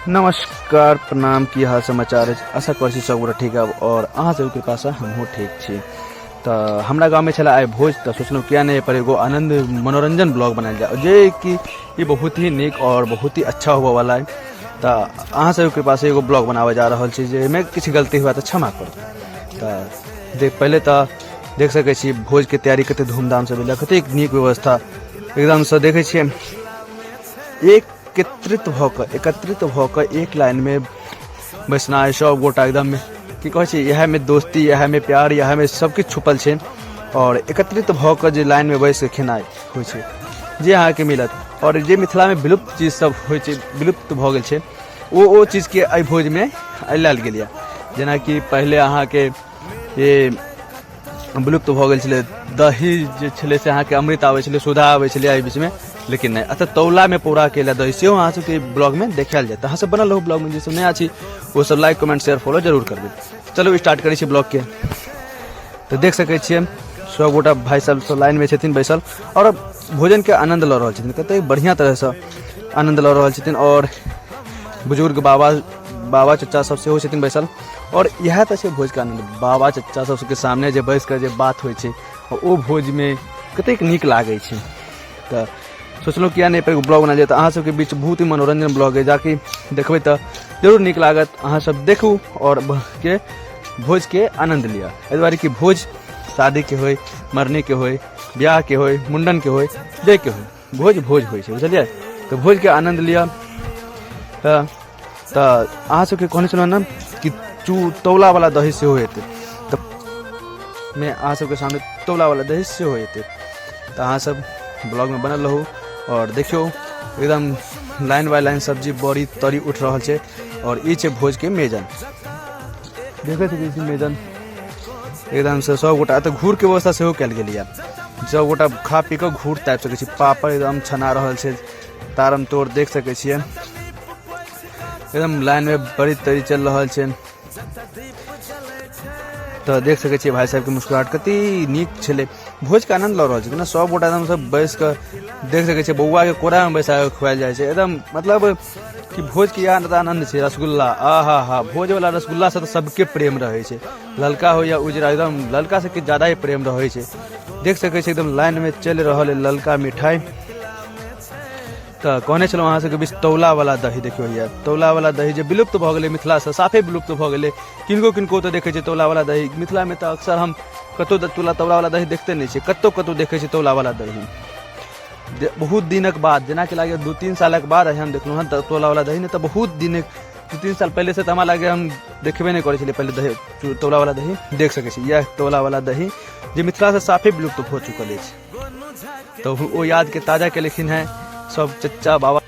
नमस्कार, प्रणाम, की हाल समाचार है। आशा कर सब गोटा ठीक है और अहाँ सब कृपा से हमहूँ ठीक छी। तो हमरा गाँव में चला आए भोज, तो सोचलूँ क्या नहीं पर एगो आनंद मनोरंजन ब्लॉग बनाया जाए जे कि ये बहुत ही निक और बहुत ही अच्छा हुआ वाला है। तो अहाँ सब कृपा से एगो ब्लॉग बनावे जा रहा है, में किसी गलती हुआ तो क्षमा करू। तो देख पहले तो देख सके छी भोज के तैयारी कते धूमधाम से भेल, कते निक व्यवस्था एकदम से देखे छियै। एकत्रित भऽ एक लाइन में बैसना है सब गोटा एकदम में की कहे छै, यह में दोस्ती, यह में प्यार, यह में सब कुछ छुपल है। और एकत्रित भऽ जे लाइन में बैस के खेनाइ होइ छै जे अहाँ के मिलत। और जे मिथिला में विलुप्त चीज सब होइ छै, विलुप्त भऽ गेल छै, वो चीज के एहि भोज में लायल गेल यऽ। जेना कि पहले अहाँ के ये विलुप्त भऽ गेल छलै दही जे छलै से अहाँ के अमृत आबै छलै, सुधा आबै छलै एहि बीच में, लेकिन नहीं अच्छा तौला में पूरा केला दही से अहाँ सबके ब्लॉग में देखायल जाए। अहाँ सब बनल रहो ब्लॉग में, जे सब नया छी वो सब लाइक कमेंट शेयर फॉलो जरूर करबे। चलो स्टार्ट करै छी ब्लॉग के। तो देख सकै छियै सब गोटा भाई सब लाइन में छथिन बैसल और भोजन के आनंद लऽ रहल छथिन, कते बढ़िया तरह से आनंद लऽ रहल छथिन। और बुजुर्ग बाबा चचा सब सेहो छथिन बैसल। और यह तो छै भोज के आनंद, बाबा चचा सब के सामने जे बैस कर जे बात होइ छै ओ भोज में कतेक नीक लागै छै। तो सोचलूँ किया नहीं पर ब्लॉग बना लिया। तो अहाँ सबके बीच बहुत ही मनोरंजन ब्लॉग है, जाकि देखबै तो जरूर नीक लागत। अहाँ सब देखू और के भोज के आनंद लिया। एहि दुआरे कि भोज शादी के होय, मरने के होय, ब्याह के होय, मुंडन के होय, जे के होय, भोज होइ छै, बुझलियै। तो भोज के आनंद लिया। तो अहाँ सबके कहने छलहुँ ना कि तौला वाला दही सेहो हेतै, तो मैं अहाँ सबके सामने तौला वाला दही सेहो हेतै। तो अहाँ सब ब्लॉग में बनल रहू और देखियो एकदम लाइन बाय लाइन सब्जी बड़ी तरी उठ रहा है। और ये छै भोज के मेजन, देखे थे मेजन एकदम से सब गोटा तो घूर के व्यवस्था सेहो कल गेल। सब गोटा खा पी के घूर तापि सकै छी, पापड़ एकदम छना रहा है, तारम तोड़ देख सकै छियै। एकदम लाइन में बड़ी तरी चल रहा है। तो देख सकै छियै भाई साहब के मुस्कुराहट कति नीक छलै। भोज के आनंद लऽ रहल छै ना सब गोटा एकदम सब बैस के देख सकै छियै। बौआ के कोरा में बैसा के खुआयल जाइ छै, एकदम मतलब कि भोज के आनंद छै। रसगुल्ला, आहा हा, भोज वाला रसगुल्ला से तो सबके प्रेम रहे छै, ललका हो या उजरा, एकदम ललका से ज्यादा ही प्रेम रहे छै। देख सकै छियै एकदम लाइन में चल रहा है ललका मिठाई। तो कहने छलहुँ अहाँ सबके बीच तौला वाला दही देखियो, ये तौला वाला दही जे विलुप्त भऽ गेलै मिथिला से, साफे विलुप्त भऽ गेलै। किनको तो देखे छै तौला वाला दही मिथिला में, तो अक्सर हम कतौ तौला वाला दही देखते नहीं छै, कतौ देखे छै तौला वाला दही। बहुत दिनक बाद, जेना कि लागे 2-3 सालक बाद हम देखलहुँ हन तौला वाला दही। नहीं तो बहुत दिन 2-3 साल पहले से तो हमरा लागे हम देखबे नहीं करै छलियै पहले दही, तौला वाला दही देख सकै छी। यह तौला वाला दही जे मिथिला से साफे विलुप्त हो चुकल है। तो वो याद के ताजा के लेकिन है सब चचा बाबा